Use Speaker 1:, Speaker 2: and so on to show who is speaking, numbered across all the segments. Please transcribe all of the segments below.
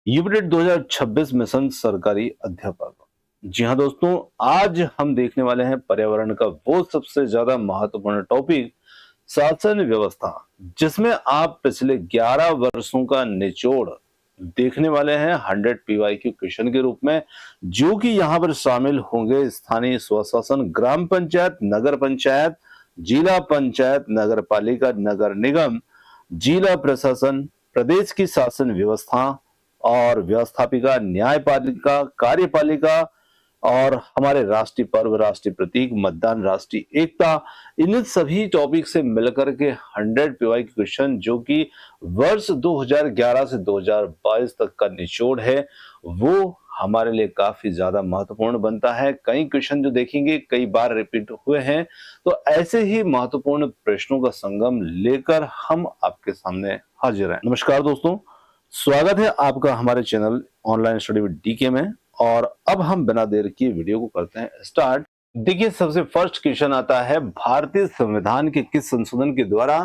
Speaker 1: UPTET 2026 mission सरकारी अध्यापक। जी हाँ दोस्तों, आज हम देखने वाले हैं पर्यावरण का वो सबसे ज्यादा महत्वपूर्ण टॉपिक, शासन व्यवस्था, जिसमें आप पिछले 11 वर्षों का निचोड़ देखने वाले हैं 100 पीवाईक्यू क्वेश्चन के रूप में, जो कि यहाँ पर शामिल होंगे स्थानीय स्वशासन, ग्राम पंचायत, नगर पंचायत, जिला पंचायत, नगर पालिका, नगर निगम, जिला प्रशासन, प्रदेश की शासन व्यवस्था और व्यवस्थापिका, न्यायपालिका, कार्यपालिका और हमारे राष्ट्रीय पर्व, राष्ट्रीय प्रतीक, मतदान, राष्ट्रीय एकता, इन सभी टॉपिक से मिलकर के 100 पीवाई क्वेश्चन, जो कि वर्ष 2011 से 2022 तक का निचोड़ है, वो हमारे लिए काफी ज्यादा महत्वपूर्ण बनता है। कई क्वेश्चन जो देखेंगे कई बार रिपीट हुए हैं, तो ऐसे ही महत्वपूर्ण प्रश्नों का संगम लेकर हम आपके सामने हाजिर हैं। नमस्कार दोस्तों, स्वागत है आपका हमारे channel online study with DK में। और अब हम बिना देर किए वीडियो को करते हैं स्टार्ट। देखिए, सबसे फर्स्ट क्वेश्चन आता है, भारतीय संविधान के किस संशोधन के द्वारा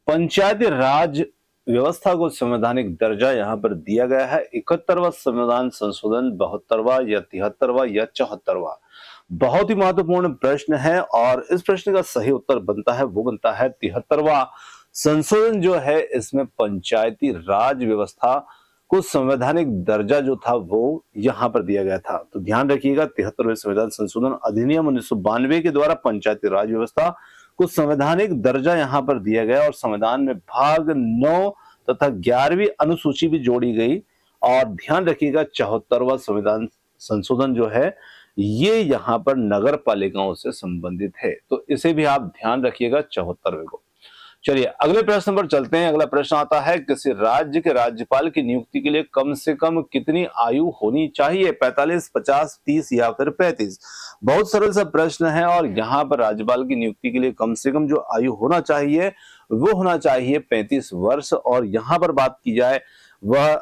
Speaker 1: पंचायती राज व्यवस्था को संवैधानिक दर्जा यहां पर दिया गया है? 71वां संविधान संशोधन, 72वां या 73वां या 74वां? बहुत ही महत्वपूर्ण प्रश्न है और इस प्रश्न का सही उत्तर बनता है, वो बनता है 73वां संशोधन जो है। इसमें पंचायती राज व्यवस्था को संवैधानिक दर्जा जो था वो यहां पर दिया गया था। तो ध्यान रखिएगा, 73वें संविधान संशोधन अधिनियम 1992 के द्वारा पंचायती राज व्यवस्था को संवैधानिक दर्जा यहां पर दिया गया और संविधान में भाग 9 तथा 11वीं अनुसूची भी जोड़ी गई। और ध्यान रखिएगा, 74वां संविधान संशोधन जो है ये यहाँ पर नगर पालिकाओं से संबंधित है, तो इसे भी आप ध्यान रखिएगा, 74वें को। चलिए अगले प्रश्न पर चलते हैं। अगला प्रश्न आता है, किसी राज्य के राज्यपाल की नियुक्ति के लिए कम से कम कितनी आयु होनी चाहिए? 45, 50, 30 या फिर 35? बहुत सरल सा प्रश्न है और यहाँ पर राज्यपाल की नियुक्ति के लिए कम से कम जो आयु होना चाहिए वो होना चाहिए 35 वर्ष। और यहाँ पर बात की जाए, वह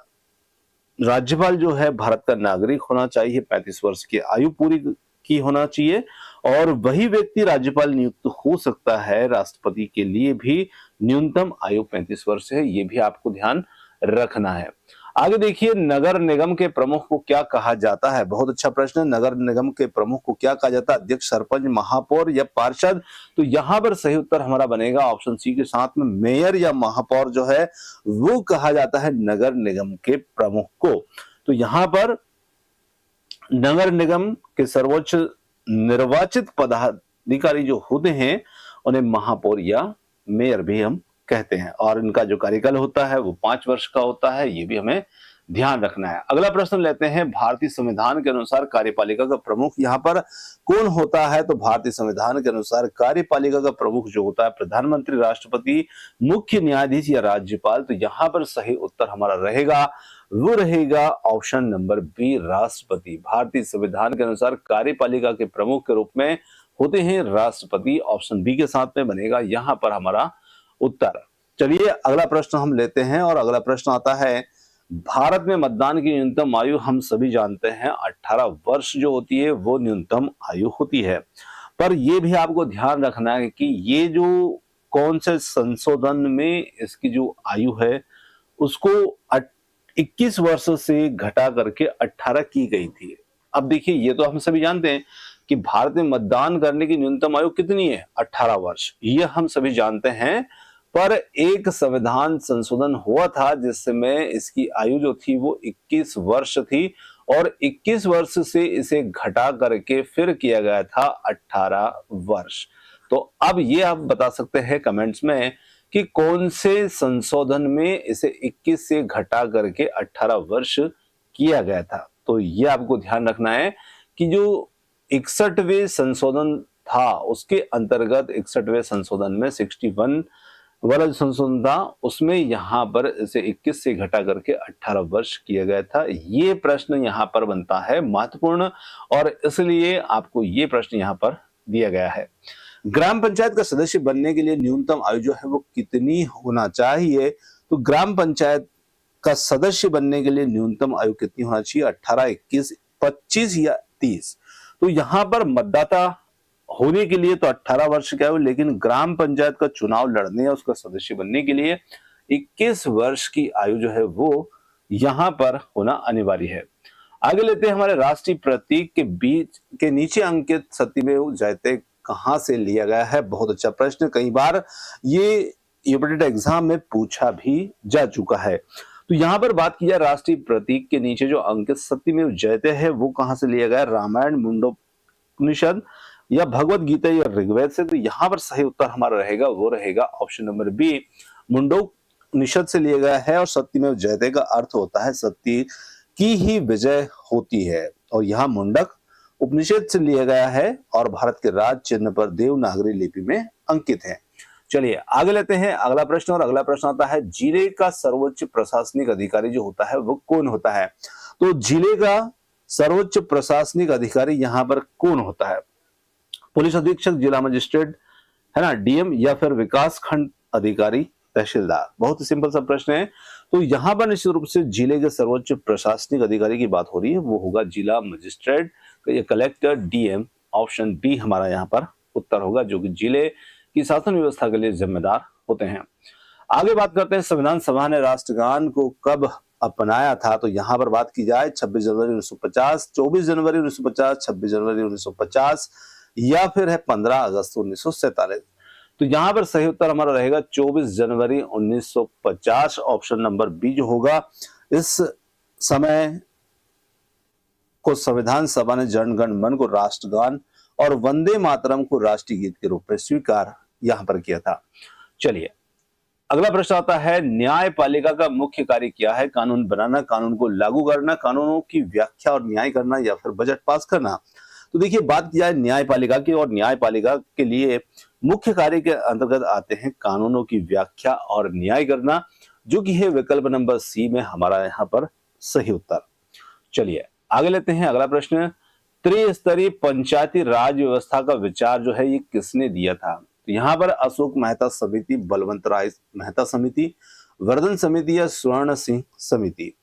Speaker 1: राज्यपाल जो है भारत का नागरिक होना चाहिए, 35 वर्ष की आयु पूरी की होना चाहिए। और वही व्यक्ति राज्यपाल नियुक्त हो सकता है। राष्ट्रपति के लिए भी न्यूनतम आयु 35 वर्ष है, ये भी आपको ध्यान रखना है। आगे देखिए, नगर निगम के प्रमुख को क्या कहा जाता है? बहुत अच्छा प्रश्न है। नगर निगम के प्रमुख को क्या कहा जाता है? अध्यक्ष, सरपंच, महापौर या पार्षद? तो यहाँ पर सही उत्तर हमारा बनेगा ऑप्शन सी के साथ में मेयर या महापौर जो है वो कहा जाता है नगर निगम के प्रमुख को। तो यहाँ पर नगर निगम के सर्वोच्च निर्वाचित पदाधिकारी जो होते हैं उन्हें महापौर या मेयर भी हम कहते हैं और इनका जो कार्यकाल होता है वो 5 वर्ष का होता है, ये भी हमें ध्यान रखना है। अगला प्रश्न लेते हैं, भारतीय संविधान के अनुसार कार्यपालिका का प्रमुख यहाँ पर कौन होता है? तो भारतीय संविधान के अनुसार कार्यपालिका का प्रमुख जो होता है प्रधानमंत्री, राष्ट्रपति, मुख्य न्यायाधीश या राज्यपाल? तो यहाँ पर सही उत्तर हमारा रहेगा, वो रहेगा ऑप्शन नंबर बी, राष्ट्रपति। भारतीय संविधान के अनुसार कार्यपालिका के प्रमुख के रूप में होते हैं राष्ट्रपति। ऑप्शन बी के साथ में बनेगा यहाँ पर हमारा उत्तर। चलिए अगला प्रश्न हम लेते हैं और अगला प्रश्न आता है, भारत में मतदान की न्यूनतम आयु हम सभी जानते हैं 18 वर्ष जो होती है वो न्यूनतम आयु होती है। पर यह भी आपको ध्यान रखना है कि ये जो कौन से संशोधन में इसकी जो आयु है उसको 21 वर्ष से घटा करके 18 की गई थी। अब देखिए, ये तो हम सभी जानते हैं कि भारत में मतदान करने की न्यूनतम आयु कितनी है? 18 वर्ष, ये हम सभी जानते हैं। पर एक संविधान संशोधन हुआ था जिसमें इसकी आयु जो थी वो 21 वर्ष थी और 21 वर्ष से इसे घटा करके फिर किया गया था 18 वर्ष। तो अब ये आप बता सकते हैं कमेंट्स में कि कौन से संशोधन में इसे 21 से घटा करके 18 वर्ष किया गया था। तो ये आपको ध्यान रखना है कि जो 61वें संशोधन था उसके अंतर्गत 61वें संशोधन में 61 वाला जो संशोधन था उसमें यहाँ पर इसे 21 से घटा करके 18 वर्ष किया गया था। ये प्रश्न यहाँ पर बनता है महत्वपूर्ण और इसलिए आपको ये प्रश्न यहाँ पर दिया गया है। ग्राम पंचायत का सदस्य बनने के लिए न्यूनतम आयु जो है वो कितनी होना चाहिए? तो ग्राम पंचायत का सदस्य बनने के लिए न्यूनतम आयु कितनी होना चाहिए? 18, 21, 25 या 30? तो यहाँ पर मतदाता होने के लिए तो 18 वर्ष का है, लेकिन ग्राम पंचायत का चुनाव लड़ने या उसका सदस्य बनने के लिए 21 वर्ष की आयु जो है वो यहां पर होना अनिवार्य है। आगे लेते हैं, हमारे राष्ट्रीय प्रतीक के बीच के नीचे अंकित सत्यमेव जयते कहां से लिया गया है? बहुत अच्छा प्रश्न, कई बार ये यूपीटेट एग्जाम में पूछा भी जा चुका है। तो यहाँ पर बात की जाए, राष्ट्रीय प्रतीक के नीचे जो अंकित सत्यमेव जयते है वो कहां से लिया गया? रामायण, मुंडोपनिषद या भगवत गीता या ऋग्वेद से? तो यहाँ पर सही उत्तर हमारा रहेगा वो रहेगा ऑप्शन नंबर बी, मुंडोपनिषद से लिया गया है। और सत्यमेव जयते का अर्थ होता है सत्य की ही विजय होती है, और यहाँ मुंडक उपनिषद से लिया गया है और भारत के राज चिन्ह पर देवनागरी लिपि में अंकित है। चलिए आगे लेते हैं अगला प्रश्न, और अगला प्रश्न आता है, जिले का सर्वोच्च प्रशासनिक अधिकारी जो होता है वो कौन होता है? तो जिले का सर्वोच्च प्रशासनिक अधिकारी यहाँ पर कौन होता है? पुलिस अधीक्षक, जिला मजिस्ट्रेट, है ना, डीएम, या फिर विकास खंड अधिकारी, तहसीलदार? बहुत ही सिंपल सा प्रश्न है। तो यहाँ पर निश्चित रूप से जिले के सर्वोच्च प्रशासनिक अधिकारी की बात हो रही है, वो होगा जिला magistrate, collector, DM. Option B हमारा यहाँ पर उत्तर होगा, जो कि जिले की शासन व्यवस्था के लिए जिम्मेदार होते हैं। आगे बात करते हैं, संविधान सभा ने राष्ट्रगान को कब अपनाया था? तो यहाँ पर बात की जाए 26 जनवरी 1950, 24 जनवरी 1950, 26 जनवरी 1950 या फिर है 15 अगस्त 1947? तो यहाँ पर सही उत्तर हमारा रहेगा 24 जनवरी 1950, ऑप्शन नंबर बी जो होगा। इस समय को संविधान सभा ने जनगण मन को राष्ट्रगान और वंदे मातरम को राष्ट्रीय गीत के रूप में स्वीकार यहां पर किया था। चलिए अगला प्रश्न आता है, न्यायपालिका का मुख्य कार्य क्या है? कानून बनाना, कानून को लागू करना, कानूनों की व्याख्या और न्याय करना, या फिर बजट पास करना? तो देखिए बात की जाए न्यायपालिका की, और न्यायपालिका के लिए मुख्य कार्य के अंतर्गत आते हैं कानूनों की व्याख्या और न्याय करना, जो कि है विकल्प नंबर सी में हमारा यहाँ पर सही उत्तर। चलिए आगे लेते हैं अगला प्रश्न, त्रिस्तरीय पंचायती राज व्यवस्था का विचार जो है ये किसने दिया था? तो यहाँ पर अशोक मेहता समिति, बलवंत राय मेहता समिति, वर्धन समिति या स्वर्ण सिंह समिति?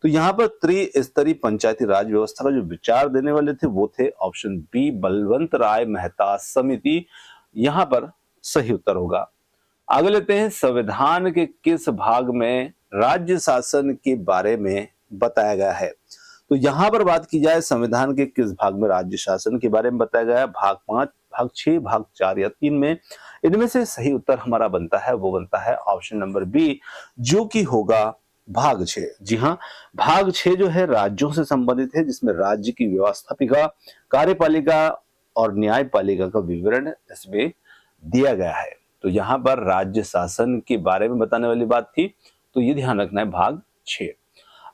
Speaker 1: तो यहाँ पर त्रिस्तरीय पंचायती राज व्यवस्था का जो विचार देने वाले थे वो थे ऑप्शन बी, बलवंत राय मेहता समिति। यहाँ पर सही उत्तर होगा। आगे लेते हैं, संविधान के किस भाग में राज्य शासन के बारे में बताया गया है? तो यहाँ पर बात की जाए संविधान के किस भाग में राज्य शासन के बारे में बताया गया है? भाग 5, भाग 6, भाग 4 या 3 में? इनमें से सही उत्तर हमारा बनता है वो बनता है ऑप्शन नंबर बी, जो कि होगा भाग 6। जी हाँ, भाग 6 जो है राज्यों से संबंधित है, जिसमें राज्य की व्यवस्थापिका, कार्यपालिका और न्यायपालिका का विवरण इसमें दिया गया है। तो यहाँ पर राज्य शासन के बारे में बताने वाली बात थी, तो ये ध्यान रखना है भाग 6।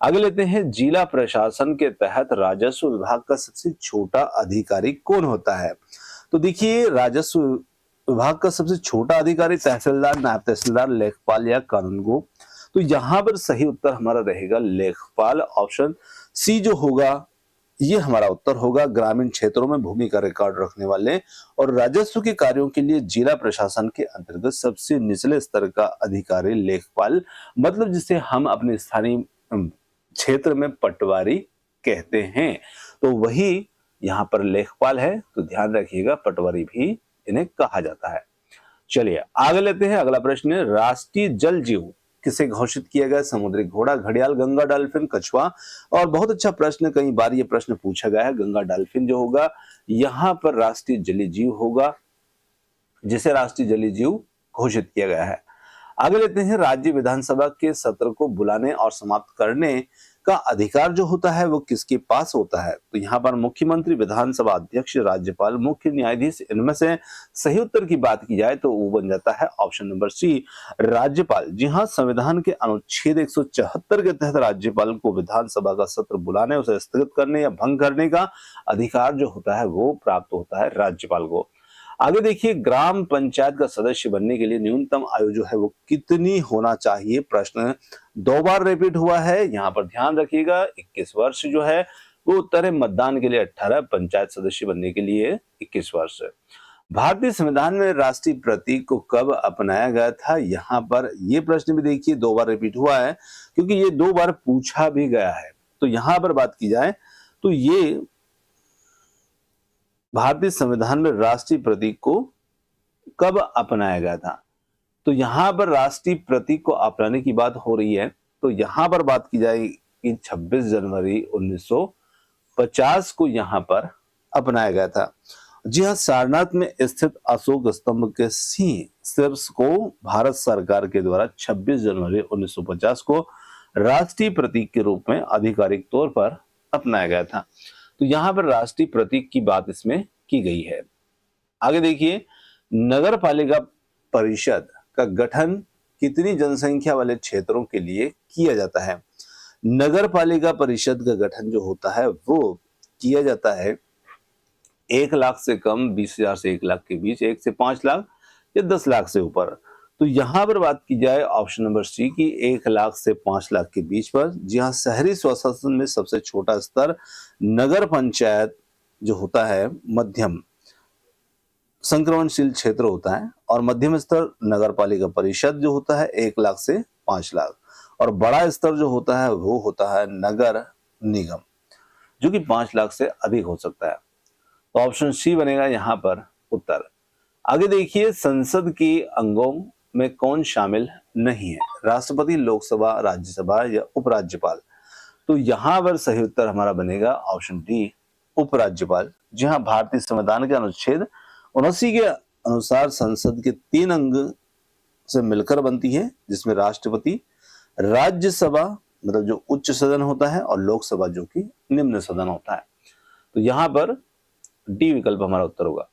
Speaker 1: आगे लेते हैं, जिला प्रशासन के तहत राजस्व विभाग का सबसे छोटा अधिकारी कौन होता है? तो देखिए राजस्व विभाग का सबसे छोटा अधिकारी तहसीलदार, नायब तहसीलदार, लेखपाल या कानूनगो? तो यहाँ पर सही उत्तर हमारा रहेगा लेखपाल, ऑप्शन सी जो होगा ये हमारा उत्तर होगा। ग्रामीण क्षेत्रों में भूमि का रिकॉर्ड रखने वाले और राजस्व के कार्यों के लिए जिला प्रशासन के अंतर्गत सबसे निचले स्तर का अधिकारी लेखपाल, मतलब जिसे हम अपने स्थानीय क्षेत्र में पटवारी कहते हैं, तो वही यहाँ पर लेखपाल है। तो ध्यान रखिएगा पटवारी भी इन्हें कहा जाता है। चलिए आगे लेते हैं अगला प्रश्न, राष्ट्रीय जल जीव किसे घोषित किया गया? समुद्री घोड़ा, घड़ियाल, गंगा डॉल्फिन, कछुआ? और बहुत अच्छा प्रश्न, कई बार ये प्रश्न पूछा गया है। गंगा डॉल्फिन जो होगा यहाँ पर राष्ट्रीय जलीय जीव होगा, जिसे राष्ट्रीय जलीय जीव घोषित किया गया है। आगे लेते हैं, राज्य विधानसभा के सत्र को बुलाने और समाप्त करने का अधिकार जो होता है वो किसके पास होता है? तो यहाँ पर मुख्यमंत्री, विधानसभा अध्यक्ष, राज्यपाल, मुख्य न्यायाधीश? इनमें से सही उत्तर की बात की जाए तो वो बन जाता है ऑप्शन नंबर सी, राज्यपाल। जी हाँ, संविधान के अनुच्छेद 174 के तहत राज्यपाल को विधानसभा का सत्र बुलाने, उसे स्थगित करने या भंग करने का अधिकार जो होता है वो प्राप्त होता है राज्यपाल को। आगे देखिए, ग्राम पंचायत का सदस्य बनने के लिए न्यूनतम आयु जो है वो कितनी होना चाहिए? प्रश्न 2 बार रिपीट हुआ है, यहाँ पर ध्यान रखिएगा। 21 वर्ष जो है वो उत्तर है, मतदान के लिए 18, पंचायत सदस्य बनने के लिए 21 वर्ष। भारतीय संविधान में राष्ट्रीय प्रतीक को कब अपनाया गया था? यहाँ पर ये प्रश्न भी देखिए 2 बार रिपीट हुआ है, क्योंकि ये 2 बार पूछा भी गया है। तो यहाँ पर बात की जाए तो ये भारतीय संविधान में राष्ट्रीय प्रतीक को कब अपनाया गया था? तो यहां पर राष्ट्रीय प्रतीक को अपनाने की बात हो रही है, तो यहां पर बात की जाए कि 26 जनवरी 1950 को यहाँ पर अपनाया गया था। जी हाँ, सारनाथ में स्थित अशोक स्तंभ के सिंह शीर्ष को भारत सरकार के द्वारा 26 जनवरी 1950 को राष्ट्रीय प्रतीक के रूप में आधिकारिक तौर पर अपनाया गया था। तो यहाँ पर राष्ट्रीय प्रतीक की बात इसमें की गई है। आगे देखिए, नगर पालिका परिषद का गठन कितनी जनसंख्या वाले क्षेत्रों के लिए किया जाता है? नगर पालिका परिषद का गठन जो होता है वो किया जाता है 1 लाख से कम, 20,000 से 1 लाख के बीच, 1 से 5 लाख या 10 लाख से ऊपर। तो यहां पर बात की जाए ऑप्शन नंबर सी की 1 लाख से 5 लाख के बीच पर। जी हाँ, शहरी स्वशासन में सबसे छोटा स्तर नगर पंचायत जो होता है मध्यम संक्रमणशील क्षेत्र होता है, और मध्यम स्तर नगर पालिका परिषद जो होता है 1 लाख से 5 लाख, और बड़ा स्तर जो होता है वो होता है नगर निगम जो कि 5 लाख से अधिक हो सकता है। तो ऑप्शन सी बनेगा यहाँ पर उत्तर। आगे देखिए, संसद के अंगों में कौन शामिल नहीं है? राष्ट्रपति, लोकसभा, राज्यसभा या उपराज्यपाल? तो यहाँ पर सही उत्तर हमारा बनेगा ऑप्शन डी, उपराज्यपाल। जी हाँ, भारतीय संविधान के अनुच्छेद 79 के अनुसार संसद के 3 अंग से मिलकर बनती है, जिसमें राष्ट्रपति, राज्यसभा मतलब जो उच्च सदन होता है, और लोकसभा जो कि निम्न सदन होता है। तो यहाँ पर डी विकल्प हमारा उत्तर होगा।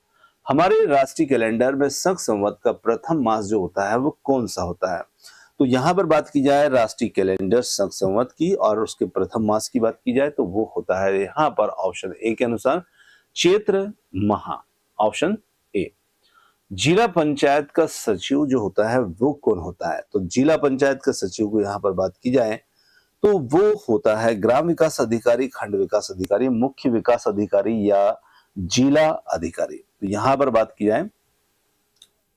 Speaker 1: हमारे राष्ट्रीय कैलेंडर में शक संवत का प्रथम मास जो होता है वो कौन सा होता है? तो यहाँ पर बात की जाए राष्ट्रीय कैलेंडर शक संवत की और उसके प्रथम मास की बात की जाए तो वो होता है यहाँ पर ऑप्शन ए के अनुसार चैत्र माह, ऑप्शन ए। जिला पंचायत का सचिव जो होता है वो कौन होता है? तो जिला पंचायत का सचिव को यहाँ पर बात की जाए तो वो होता है ग्राम विकास अधिकारी, खंड विकास अधिकारी, मुख्य विकास अधिकारी या जिला अधिकारी। तो यहां पर बात की जाए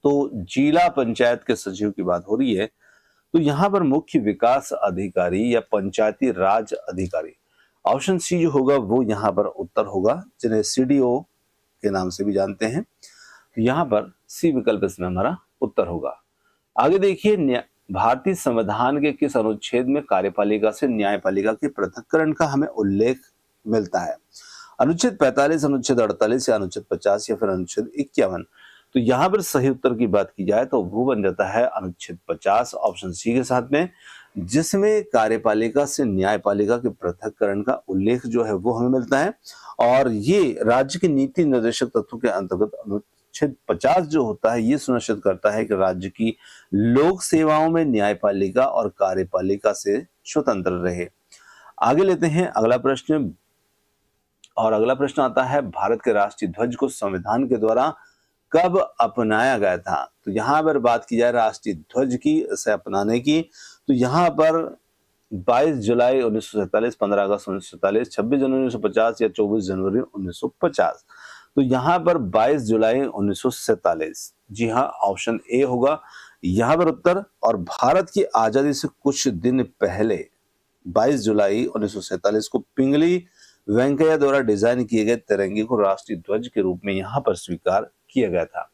Speaker 1: तो जिला पंचायत के सचिव की बात हो रही है, तो यहां पर मुख्य विकास अधिकारी या पंचायती राज अधिकारी, ऑप्शन सी जो होगा वो यहां पर उत्तर होगा, जिन्हें सीडीओ के नाम से भी जानते हैं। तो यहां पर सी विकल्प इसमें हमारा उत्तर होगा। आगे देखिए, भारतीय संविधान के किस अनुच्छेद में कार्यपालिका से न्यायपालिका के पृथक्करण का हमें उल्लेख मिलता है? अनुच्छेद 45, अनुच्छेद 48 या अनुच्छेद 50 या फिर अनुच्छेद 51? तो यहाँ पर सही उत्तर की बात की जाए तो वो बन जाता है अनुच्छेद 50, ऑप्शन सी के साथ में, जिसमें कार्यपालिका से न्यायपालिका के पृथक्करण का उल्लेख जो है वो हमें मिलता है। और ये राज्य के नीति निर्देशक तत्वों के अंतर्गत अनुच्छेद 50 जो होता है ये सुनिश्चित करता है कि राज्य की लोक सेवाओं में न्यायपालिका और कार्यपालिका से स्वतंत्र रहे। आगे लेते हैं अगला प्रश्न, और अगला प्रश्न आता है, भारत के राष्ट्रीय ध्वज को संविधान के द्वारा कब अपनाया गया था? तो यहाँ पर बात की जाए राष्ट्रीय ध्वज की से अपनाने की, तो यहाँ पर 22 जुलाई 1947, 15 अगस्त 1947, 26 जनवरी 1950 या 24 जनवरी 1950? तो यहाँ पर 22 जुलाई 1947, जी हाँ, ऑप्शन ए होगा यहाँ पर उत्तर। और भारत की आजादी से कुछ दिन पहले 22 जुलाई 1947 को पिंगली वेंकैया द्वारा डिजाइन किए गए तिरंगे को राष्ट्रीय ध्वज के रूप में यहाँ पर स्वीकार किया गया था।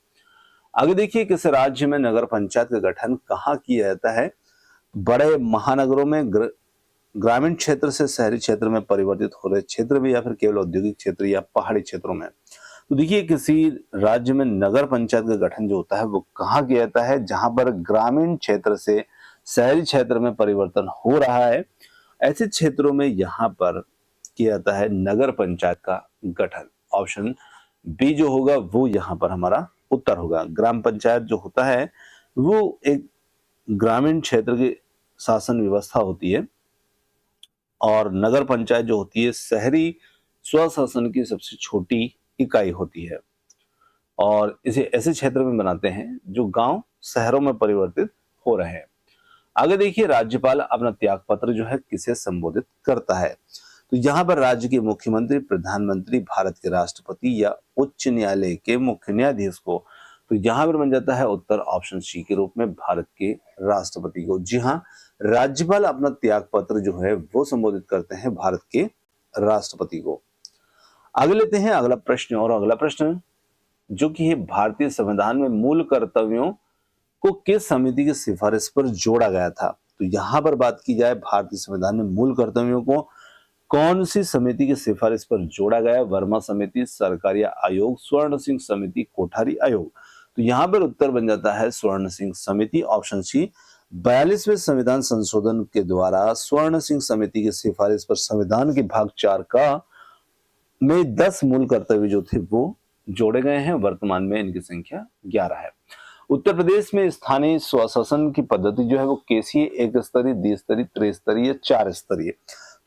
Speaker 1: आगे देखिए, किस राज्य में नगर पंचायत का गठन कहाँ किया जाता है? बड़े महानगरों में, ग्रामीण क्षेत्र से शहरी क्षेत्र में परिवर्तित हो रहे क्षेत्र में, या फिर केवल औद्योगिक क्षेत्र या पहाड़ी क्षेत्रों में? तो देखिए, किसी राज्य में नगर पंचायत का गठन जो होता है वो कहाँ किया जाता है? जहां पर ग्रामीण क्षेत्र से शहरी क्षेत्र में परिवर्तन हो रहा है, ऐसे क्षेत्रों में यहाँ पर किया जाता है नगर पंचायत का गठन। ऑप्शन बी जो होगा वो यहाँ पर हमारा उत्तर होगा। ग्राम पंचायत जो होता है वो एक ग्रामीण क्षेत्र की शासन व्यवस्था होती है, और नगर पंचायत जो होती है शहरी स्वशासन की सबसे छोटी इकाई होती है, और इसे ऐसे क्षेत्र में बनाते हैं जो गांव शहरों में परिवर्तित हो रहे हैं। आगे देखिए, राज्यपाल अपना त्याग पत्र जो है किसे संबोधित करता है? तो यहाँ पर राज्य के मुख्यमंत्री, प्रधानमंत्री, भारत के राष्ट्रपति या उच्च न्यायालय के मुख्य न्यायाधीश को? तो यहाँ पर बन जाता है उत्तर ऑप्शन सी के रूप में, भारत के राष्ट्रपति को। जी हाँ, राज्यपाल अपना त्याग पत्र जो है वो संबोधित करते हैं भारत के राष्ट्रपति को। आगे लेते हैं अगला प्रश्न, और अगला प्रश्न जो कि है, भारतीय संविधान में मूल कर्तव्यों को किस समिति की सिफारिश पर जोड़ा गया था? तो यहाँ पर बात की जाए भारतीय संविधान में मूल कर्तव्यों को कौन सी समिति की सिफारिश पर जोड़ा गया? वर्मा समिति, सरकारिया आयोग, स्वर्ण सिंह समिति, कोठारी आयोग। तो यहाँ पर उत्तर बन जाता है स्वर्ण सिंह समिति, ऑप्शन सी। 42वें संविधान संशोधन के द्वारा स्वर्ण सिंह समिति की सिफारिश पर संविधान के भाग 4 का में 10 मूल कर्तव्य जो थे वो जोड़े गए हैं। वर्तमान में इनकी संख्या 11 है। उत्तर प्रदेश में स्थानीय स्वशासन की पद्धति जो है वो कैसी है? एक स्तरीय, द्विस्तरीय, त्रिस्तरीय, 4 स्तरीय।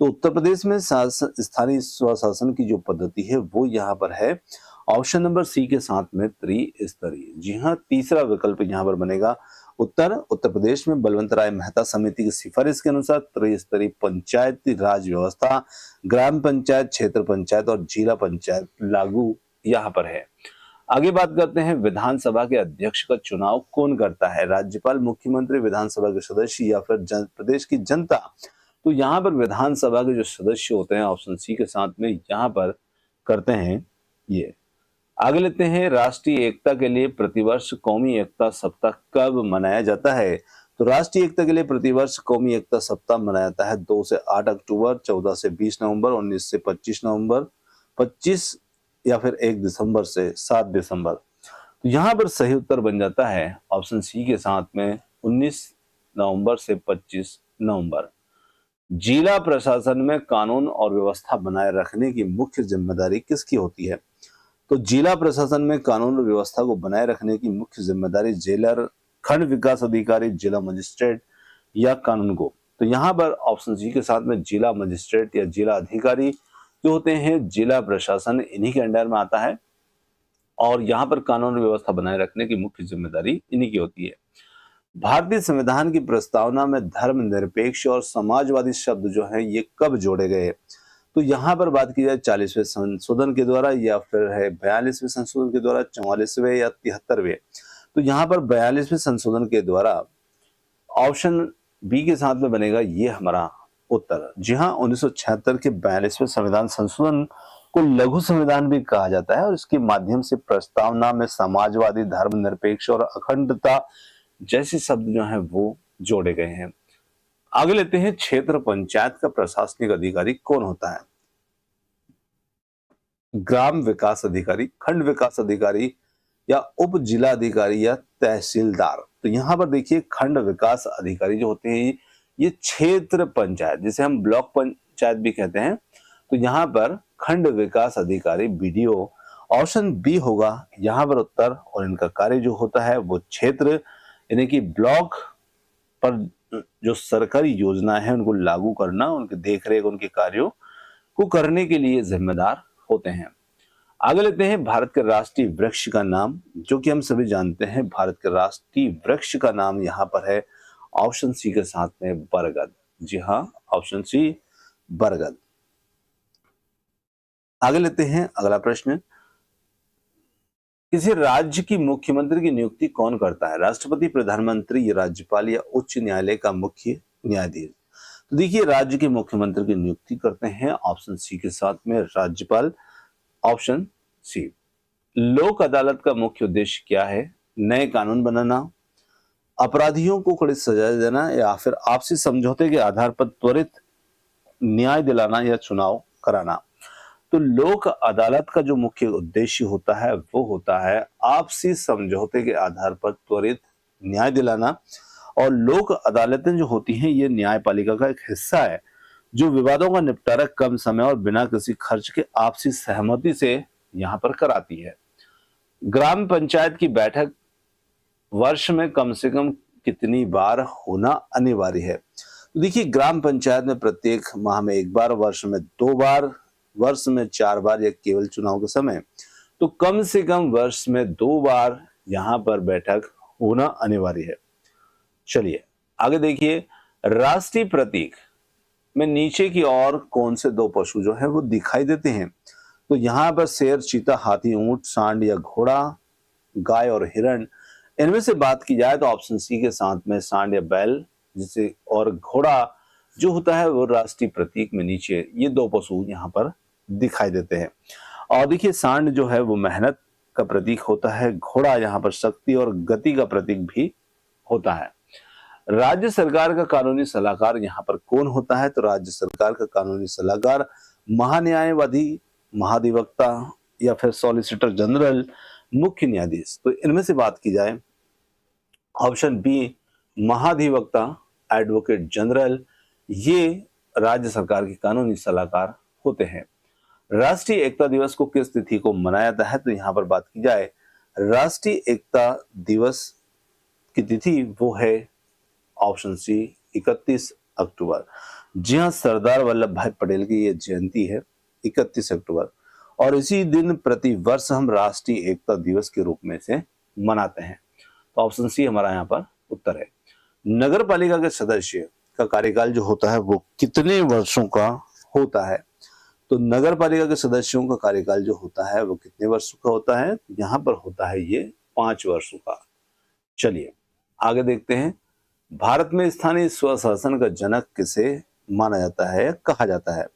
Speaker 1: तो उत्तर प्रदेश में स्थानीय स्वशासन की जो पद्धति है वो यहाँ पर है ऑप्शन नंबर सी के साथ में त्रिस्तरीय। जी हाँ, तीसरा विकल्प यहाँ पर बनेगा उत्तर प्रदेश में बलवंत राय मेहता समिति की सिफारिश के अनुसार त्रिस्तरीय पंचायती राज व्यवस्था, ग्राम पंचायत, क्षेत्र पंचायत और जिला पंचायत लागू यहाँ पर है। आगे बात करते हैं विधानसभा के अध्यक्ष का चुनाव कौन करता है? राज्यपाल, मुख्यमंत्री, विधानसभा के सदस्य या फिर प्रदेश की जनता? तो यहाँ पर विधानसभा के जो सदस्य होते हैं ऑप्शन सी के साथ में यहाँ पर करते हैं ये। आगे लेते हैं राष्ट्रीय एकता के लिए प्रतिवर्ष कौमी एकता सप्ताह कब मनाया जाता है? तो राष्ट्रीय एकता के लिए प्रतिवर्ष कौमी एकता सप्ताह मनाया जाता है 2 से 8 अक्टूबर, 14 से 20 नवंबर, 19 से 25 नवंबर, 25 या फिर 1 दिसंबर से 7 दिसंबर। तो यहाँ पर सही उत्तर बन जाता है ऑप्शन सी के साथ में 19 नवंबर से 25 नवंबर। जिला प्रशासन में कानून और व्यवस्था बनाए रखने की मुख्य जिम्मेदारी किसकी होती है? तो जिला प्रशासन में कानून और व्यवस्था को बनाए रखने की मुख्य जिम्मेदारी जेलर, खंड विकास अधिकारी, जिला मजिस्ट्रेट या कानून को? तो यहाँ पर ऑप्शन सी के साथ में जिला मजिस्ट्रेट या जिला अधिकारी जो होते हैं जिला प्रशासन इन्हीं के अंडर में आता है और यहाँ पर कानून और व्यवस्था बनाए रखने की मुख्य जिम्मेदारी इन्हीं की होती है। भारतीय संविधान की प्रस्तावना में धर्मनिरपेक्ष और समाजवादी शब्द जो है ये कब जोड़े गए? तो यहाँ पर बात की जाए 40वें संशोधन के द्वारा या फिर है 42वें संशोधन के द्वारा, 44वें या 73वें। तो यहाँ पर 42वें संशोधन के द्वारा ऑप्शन बी के साथ में बनेगा ये हमारा उत्तर। जी हाँ, 1976 के 42वें संविधान संशोधन को लघु संविधान भी कहा जाता है और इसके माध्यम से प्रस्तावना में समाजवादी, धर्मनिरपेक्ष और अखंडता जैसे शब्द जो हैं वो जोड़े गए हैं। आगे लेते हैं क्षेत्र पंचायत का प्रशासनिक अधिकारी कौन होता है? ग्राम विकास अधिकारी, खंड विकास अधिकारी या उप जिला अधिकारी या तहसीलदार? तो यहाँ पर देखिए खंड विकास अधिकारी जो होते हैं ये क्षेत्र पंचायत जिसे हम ब्लॉक पंचायत भी कहते हैं। तो यहाँ पर खंड विकास अधिकारी बीडीओ, ऑप्शन बी होगा यहाँ पर उत्तर। और इनका कार्य जो होता है वो क्षेत्र यानी कि ब्लॉक पर जो सरकारी योजना है उनको लागू करना, उनकी देखरेख, उनके कार्यों को करने के लिए जिम्मेदार होते हैं। आगे लेते हैं भारत के राष्ट्रीय वृक्ष का नाम, जो कि हम सभी जानते हैं भारत के राष्ट्रीय वृक्ष का नाम यहाँ पर है ऑप्शन सी के साथ में बरगद। जी हाँ, ऑप्शन सी बरगद। आगे लेते हैं अगला प्रश्न, किसी राज्य की मुख्यमंत्री की नियुक्ति कौन करता है? राष्ट्रपति, प्रधानमंत्री, राज्यपाल या उच्च न्यायालय का मुख्य न्यायाधीश? तो देखिए राज्य के मुख्यमंत्री की नियुक्ति करते हैं ऑप्शन सी के साथ में राज्यपाल, ऑप्शन सी। लोक अदालत का मुख्य उद्देश्य क्या है? नए कानून बनाना, अपराधियों को कड़ी सजा देना या फिर आपसी समझौते के आधार पर त्वरित न्याय दिलाना या चुनाव कराना? तो लोक अदालत का जो मुख्य उद्देश्य होता है वो होता है आपसी समझौते के आधार पर त्वरित न्याय दिलाना। और लोक अदालतें जो होती हैं ये न्यायपालिका का एक हिस्सा है जो विवादों का निपटारा कम समय और बिना किसी खर्च के आपसी सहमति से यहाँ पर कराती है। ग्राम पंचायत की बैठक वर्ष में कम से कम कितनी बार होना अनिवार्य है? तो देखिए ग्राम पंचायत में प्रत्येक माह में 1 बार, वर्ष में 2 बार, वर्ष में 4 बार या केवल चुनाव के समय। तो कम से कम वर्ष में 2 बार यहाँ पर बैठक होना अनिवार्य है। चलिए आगे देखिए, राष्ट्रीय प्रतीक में नीचे की ओर कौन से 2 पशु जो है वो दिखाई देते हैं? तो यहाँ पर शेर, चीता, हाथी, ऊंट, सांड या घोड़ा, गाय और हिरण। इनमें से बात की जाए तो ऑप्शन सी के साथ में सांड या बैल जिसे और घोड़ा जो होता है वो राष्ट्रीय प्रतीक में नीचे ये 2 पशु यहाँ पर दिखाई देते हैं। और देखिए सांड जो है वो मेहनत का प्रतीक होता है, घोड़ा यहाँ पर शक्ति और गति का प्रतीक भी होता है। राज्य सरकार का कानूनी सलाहकार यहाँ पर कौन होता है? तो राज्य सरकार का कानूनी सलाहकार महान्यायवादी, महाधिवक्ता या फिर सॉलिसिटर जनरल, मुख्य न्यायाधीश। तो इनमें से बात की जाए, ऑप्शन बी महाधिवक्ता, एडवोकेट जनरल, ये राज्य सरकार के कानूनी सलाहकार होते हैं। राष्ट्रीय एकता दिवस को किस तिथि को मनाया जाता है? तो यहाँ पर बात की जाए, राष्ट्रीय एकता दिवस की तिथि वो है ऑप्शन सी 31 अक्टूबर। जी हाँ, सरदार वल्लभ भाई पटेल की ये जयंती है 31 अक्टूबर, और इसी दिन प्रति वर्ष हम राष्ट्रीय एकता दिवस के रूप में से मनाते हैं। तो ऑप्शन सी हमारा यहाँ पर उत्तर है। नगर पालिका के सदस्य का कार्यकाल जो होता है वो कितने वर्षों का होता है? तो नगर पालिका के सदस्यों का कार्यकाल जो होता है वो कितने वर्षों का होता है? यहाँ पर होता है ये 5 वर्षों का। चलिए आगे देखते हैं। भारत में स्थानीय स्वशासन का जनक किसे माना जाता है, कहा जाता है?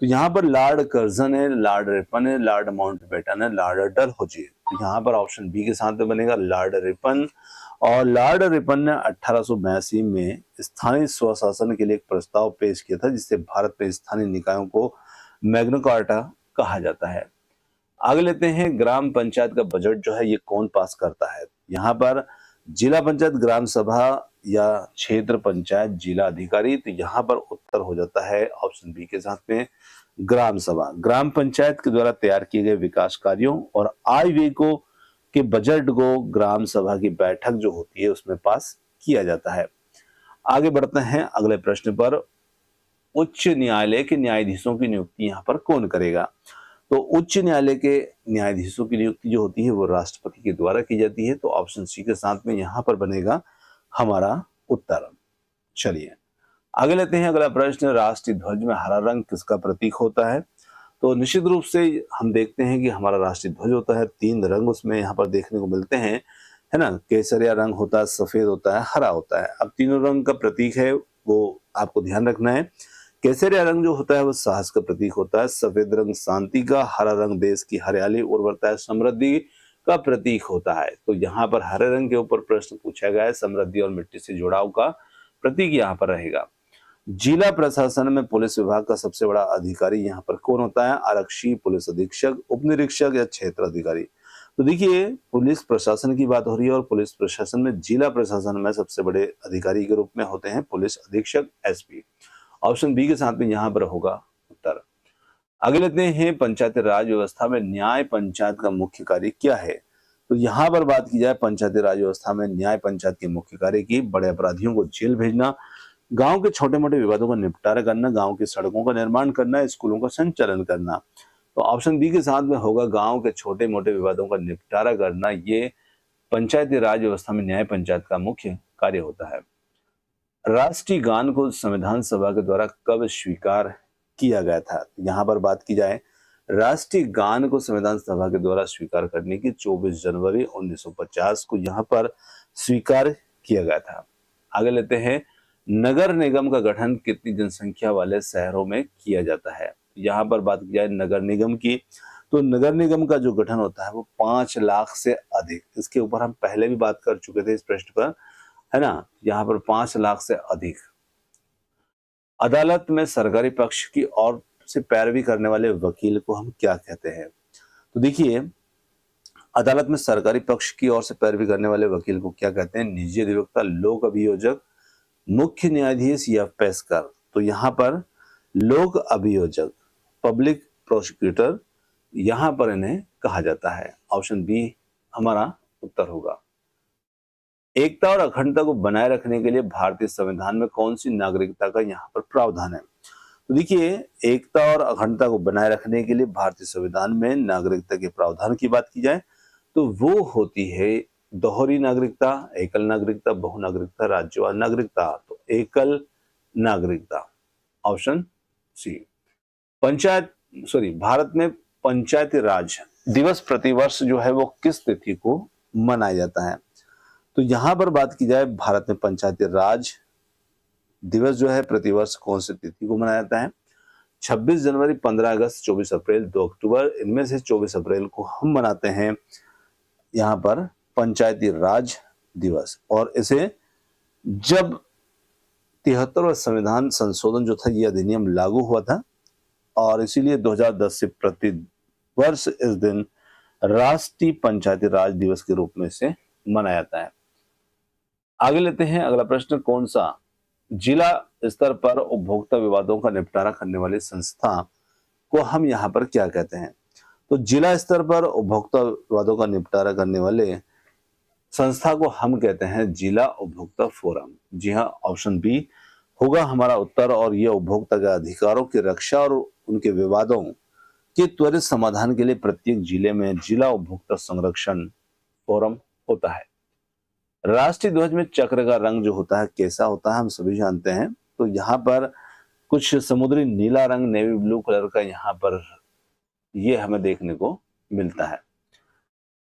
Speaker 1: तो यहाँ पर लॉर्ड कर्जन है, लॉर्ड रिपन है, लॉर्ड माउंटबेटन है, लॉर्ड डलहौजी है। तो यहाँ पर ऑप्शन बी के साथ में बनेगा लॉर्ड रिपन। और लॉर्ड रिपन ने 1882 में स्थानीय स्वशासन के लिए एक प्रस्ताव पेश किया था, जिससे भारत में स्थानीय निकायों को मैग्ना कार्टा कहा जाता है। आगे लेते हैं, ग्राम पंचायत का बजट जो है ये कौन पास करता है? यहाँ पर जिला पंचायत, ग्राम सभा या क्षेत्र पंचायत, जिला अधिकारी। तो यहाँ पर उत्तर हो जाता है ऑप्शन बी के साथ में ग्राम सभा। ग्राम पंचायत के द्वारा तैयार किए गए विकास कार्यों और आय व्यय को के बजट को ग्राम सभा की बैठक जो होती है उसमें पास किया जाता है। आगे बढ़ते हैं अगले प्रश्न पर। उच्च न्यायालय के न्यायाधीशों की नियुक्ति यहाँ पर कौन करेगा? तो उच्च न्यायालय के न्यायाधीशों की नियुक्ति जो होती है वो राष्ट्रपति के द्वारा की जाती है। तो ऑप्शन सी के साथ में यहाँ पर बनेगा हमारा उत्तर। चलिए आगे लेते हैं अगला प्रश्न। राष्ट्रीय ध्वज में हरा रंग किसका प्रतीक होता है? तो निश्चित रूप से हम देखते हैं कि हमारा राष्ट्रीय ध्वज होता है, 3 रंग उसमें यहाँ पर देखने को मिलते हैं, है ना। केसरिया रंग होता है, सफेद होता है, हरा होता है। अब तीनों रंग का प्रतीक है वो आपको ध्यान रखना है। केसरिया रंग जो होता है वो साहस का प्रतीक होता है, सफेद रंग शांति का, हरा रंग देश की हरियाली, उर्वरता, समृद्धि का प्रतीक होता है। तो यहाँ पर हरे रंग के ऊपर प्रश्न पूछा गया है, समृद्धि और मिट्टी से जुड़ाव का प्रतीक यहाँ पर रहेगा। जिला प्रशासन में पुलिस विभाग का सबसे बड़ा अधिकारी यहाँ पर कौन होता है? आरक्षी, पुलिस अधीक्षक, उप निरीक्षक या क्षेत्र अधिकारी। तो देखिए पुलिस प्रशासन की बात हो रही है और पुलिस प्रशासन में जिला प्रशासन में सबसे बड़े अधिकारी के रूप में होते हैं पुलिस अधीक्षक, एसपी। ऑप्शन बी के साथ में यहाँ पर होगा उत्तर। आगे लेते हैं, पंचायती राज व्यवस्था में न्याय पंचायत का मुख्य कार्य क्या है? तो यहाँ पर बात की जाए पंचायती राज व्यवस्था में न्याय पंचायत के मुख्य कार्य की बड़े अपराधियों को जेल भेजना, गांव के छोटे मोटे विवादों का निपटारा करना, गांव की सड़कों का निर्माण करना, स्कूलों का संचालन करना। तो ऑप्शन बी के साथ में होगा गांव के छोटे मोटे विवादों का निपटारा करना। ये पंचायती राज व्यवस्था में न्याय पंचायत का मुख्य कार्य होता है। राष्ट्रीय गान को संविधान सभा के द्वारा कब स्वीकार किया गया था? यहाँ पर बात की जाए राष्ट्रीय गान को संविधान सभा के द्वारा स्वीकार करने की 24 जनवरी 1950 को यहाँ पर स्वीकार किया गया था। आगे लेते हैं, नगर निगम का गठन कितनी जनसंख्या वाले शहरों में किया जाता है? यहाँ पर बात की जाए नगर निगम की, तो नगर निगम का जो गठन होता है वो 5 लाख से अधिक, इसके ऊपर हम पहले भी बात कर चुके थे इस प्रश्न पर, है ना। यहाँ पर 5 लाख से अधिक। अदालत में सरकारी पक्ष की ओर से पैरवी करने वाले वकील को हम क्या कहते हैं? तो देखिए अदालत में सरकारी पक्ष की ओर से पैरवी करने वाले वकील को क्या कहते हैं? निजी अधिवक्ता, लोक अभियोजक, मुख्य न्यायाधीश या पेशकर। तो यहाँ पर लोक अभियोजक, पब्लिक प्रोसिक्यूटर, यहाँ पर इन्हें कहा जाता है। ऑप्शन बी हमारा उत्तर होगा। एकता और अखंडता को बनाए रखने के लिए भारतीय संविधान में कौन सी नागरिकता का यहाँ पर प्रावधान है? तो देखिए एकता और अखंडता को बनाए रखने के लिए भारतीय संविधान में नागरिकता के प्रावधान की बात की जाए तो वो होती है दोहरी नागरिकता, एकल नागरिकता, बहु नागरिकता, राज्यवार नागरिकता। तो एकल नागरिकता, ऑप्शन सी। भारत में पंचायती राज दिवस प्रतिवर्ष जो है वो किस तिथि को मनाया जाता है? तो यहाँ पर बात की जाए भारत में पंचायती राज दिवस जो है प्रतिवर्ष कौन सी तिथि को मनाया जाता है? 26 जनवरी, 15 अगस्त, 24 अप्रैल, 2 अक्टूबर। इनमें से 24 अप्रैल को हम मनाते हैं यहाँ पर पंचायती राज दिवस, और इसे जब 73वां संविधान संशोधन जो था, यह अधिनियम लागू हुआ था और इसीलिए 2010 से प्रति वर्ष इस दिन राष्ट्रीय पंचायती राज दिवस के रूप में इसे मनाया जाता है। आगे लेते हैं अगला प्रश्न, कौन सा जिला स्तर पर उपभोक्ता विवादों का निपटारा करने वाली संस्था को हम यहाँ पर क्या कहते हैं? तो जिला स्तर पर उपभोक्ता विवादों का निपटारा करने वाले संस्था को हम कहते हैं जिला उपभोक्ता फोरम। जी हाँ, ऑप्शन बी होगा हमारा उत्तर। और यह उपभोक्ता के अधिकारों की रक्षा और उनके विवादों के त्वरित समाधान के लिए प्रत्येक जिले में जिला उपभोक्ता संरक्षण फोरम होता है। राष्ट्रीय ध्वज में चक्र का रंग जो होता है कैसा होता है, हम सभी जानते हैं। तो यहाँ पर कुछ समुद्री नीला रंग, नेवी ब्लू कलर का यहाँ पर ये हमें देखने को मिलता है।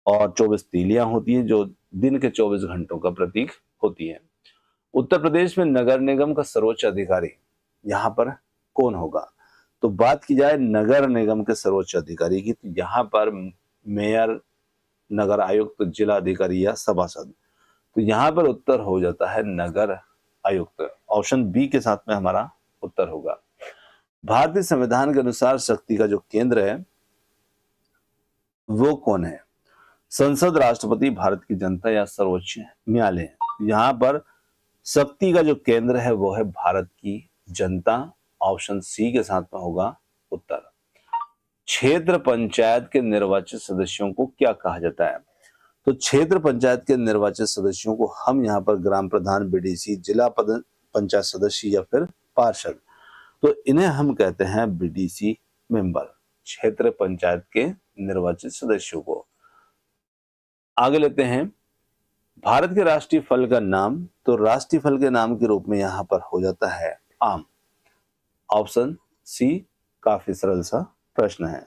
Speaker 1: और 24 तीलियां होती हैं जो दिन के 24 घंटों का प्रतीक होती है। उत्तर प्रदेश में नगर निगम का सर्वोच्च अधिकारी यहाँ पर कौन होगा? तो बात की जाए नगर निगम के सर्वोच्च अधिकारी की, तो यहाँ पर मेयर, नगर आयुक्त, जिला अधिकारी या सभासद। तो यहाँ पर उत्तर हो जाता है नगर आयुक्त। ऑप्शन बी के साथ में हमारा उत्तर होगा। भारतीय संविधान के अनुसार शक्ति का जो केंद्र है वो कौन है? संसद, राष्ट्रपति, भारत की जनता या सर्वोच्च न्यायालय? यहाँ पर शक्ति का जो केंद्र है वो है भारत की जनता। ऑप्शन सी के साथ में होगा उत्तर। क्षेत्र पंचायत के निर्वाचित सदस्यों को क्या कहा जाता है? तो क्षेत्र पंचायत के निर्वाचित सदस्यों को हम यहाँ पर ग्राम प्रधान, बीडीसी, जिला पंचायत सदस्य या फिर पार्षद, तो इन्हें हम कहते हैं बीडीसी मेंबर, क्षेत्र पंचायत के निर्वाचित सदस्यों को। आगे लेते हैं, भारत के राष्ट्रीय फल का नाम, तो राष्ट्रीय फल के नाम के रूप में यहाँ पर हो जाता है आम। ऑप्शन सी काफी सरल सा प्रश्न है।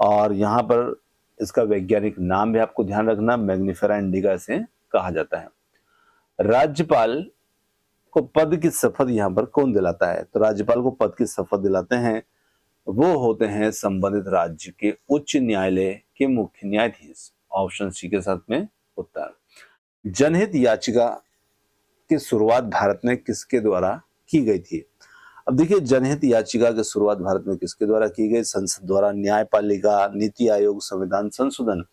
Speaker 1: और यहाँ पर इसका वैज्ञानिक नाम भी आपको ध्यान रखना, मैग्निफेरा इंडिका से कहा जाता है। राज्यपाल को पद की शपथ यहाँ पर कौन दिलाता है? तो राज्यपाल को पद की शपथ दिलाते हैं वो होते हैं संबंधित राज्य के उच्च न्यायालय के मुख्य न्यायाधीश। ऑप्शन सी के साथ में उत्तर। जनहित याचिका की शुरुआत भारत में किसके द्वारा की गई थी? अब देखिए, जनहित याचिका की शुरुआत भारत में किसके द्वारा की गई? संसद द्वारा, न्यायपालिका, नीति आयोग, संविधान संशोधन।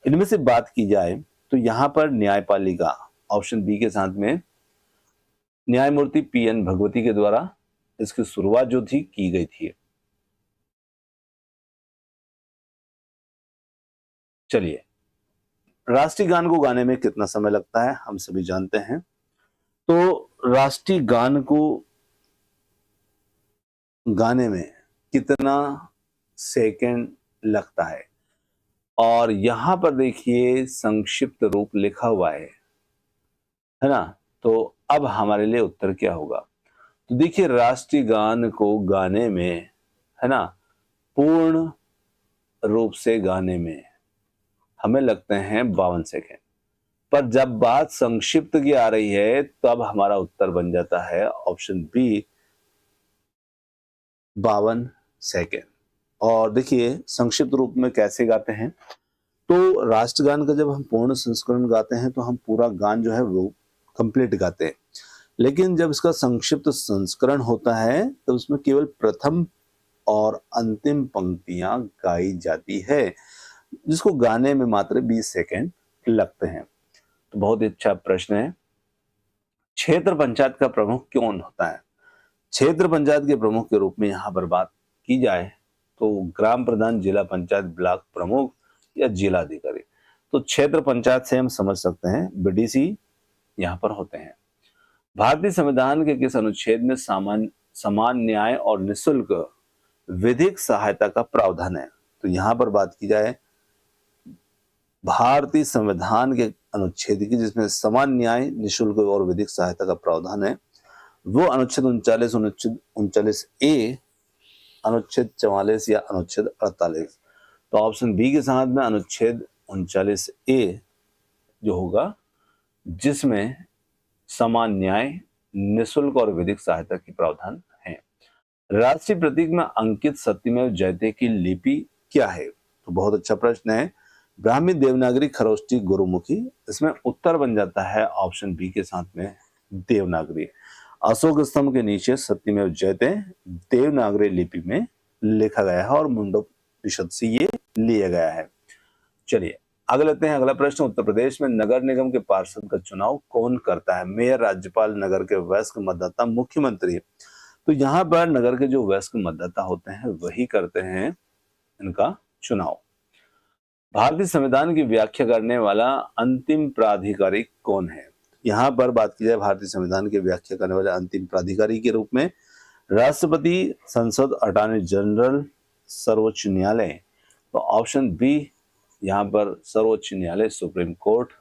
Speaker 1: इनमें से बात की जाए तो यहाँ पर न्यायपालिका, ऑप्शन बी के साथ में न्यायमूर्ति पीएन भगवती के द्वारा इसकी शुरुआत जो थी की गई थी। चलिए, राष्ट्रीय गान को गाने में कितना समय लगता है हम सभी जानते हैं। तो राष्ट्रीय गान को गाने में कितना सेकंड लगता है? और यहां पर देखिए संक्षिप्त रूप लिखा हुआ है ना। तो अब हमारे लिए उत्तर क्या होगा? तो देखिए, राष्ट्रीय गान को गाने में, है ना, पूर्ण रूप से गाने में हमें लगते हैं 52 सेकेंड। पर जब बात संक्षिप्त की आ रही है तब हमारा उत्तर बन जाता है ऑप्शन बी, 52 सेकेंड। और देखिए संक्षिप्त रूप में कैसे गाते हैं? तो राष्ट्रगान का जब हम पूर्ण संस्करण गाते हैं तो हम पूरा गान जो है वो कंप्लीट गाते हैं। लेकिन जब इसका संक्षिप्त संस्करण होता है तो उसमें केवल प्रथम और अंतिम पंक्तियां गाई जाती है, जिसको गाने में मात्र 20 सेकेंड लगते हैं। तो बहुत ही अच्छा प्रश्न है। क्षेत्र पंचायत का प्रमुख कौन होता है? क्षेत्र पंचायत के प्रमुख के रूप में यहाँ पर बात की जाए तो ग्राम प्रधान, जिला पंचायत, ब्लॉक प्रमुख या जिला अधिकारी। तो क्षेत्र पंचायत से हम समझ सकते हैं बीडीसी यहाँ पर होते हैं। भारतीय संविधान के किस अनुच्छेद में समान न्याय और निःशुल्क विधिक सहायता का प्रावधान है? तो यहाँ पर बात की जाए भारतीय संविधान के अनुच्छेद की जिसमें समान न्याय, निःशुल्क और विधिक सहायता का प्रावधान है, वो अनुच्छेद 39, अनुच्छेद 39A, अनुच्छेद 44 या अनुच्छेद 48। तो ऑप्शन बी के साथ में अनुच्छेद 39A जो होगा, जिसमें समान न्याय, निःशुल्क और विधिक सहायता की प्रावधान है। राष्ट्रीय प्रतीक में अंकित सत्यमेव जयते की लिपि क्या है? तो बहुत अच्छा प्रश्न है। ब्राह्मी, देवनागरी, खरोष्टी, गुरुमुखी। इसमें उत्तर बन जाता है ऑप्शन बी के साथ में देवनागरी। अशोक स्तंभ के नीचे सत्यमेव जयते देवनागरी लिपि में लिखा गया है और मुंडोपनिषद से ये लिया गया है। चलिए आगे लेते हैं अगला प्रश्न। उत्तर प्रदेश में नगर निगम के पार्षद का चुनाव कौन करता है? मेयर, राज्यपाल, नगर के वयस्क मतदाता, मुख्यमंत्री। तो यहाँ पर नगर के जो वयस्क मतदाता होते हैं वही करते हैं इनका चुनाव। भारतीय संविधान की व्याख्या करने वाला अंतिम प्राधिकारी कौन है? यहाँ पर बात की जाए भारतीय संविधान की व्याख्या करने वाले अंतिम प्राधिकारी के रूप में राष्ट्रपति, संसद, अटॉर्नी जनरल, सर्वोच्च न्यायालय। तो ऑप्शन बी यहाँ पर सर्वोच्च न्यायालय, सुप्रीम कोर्ट।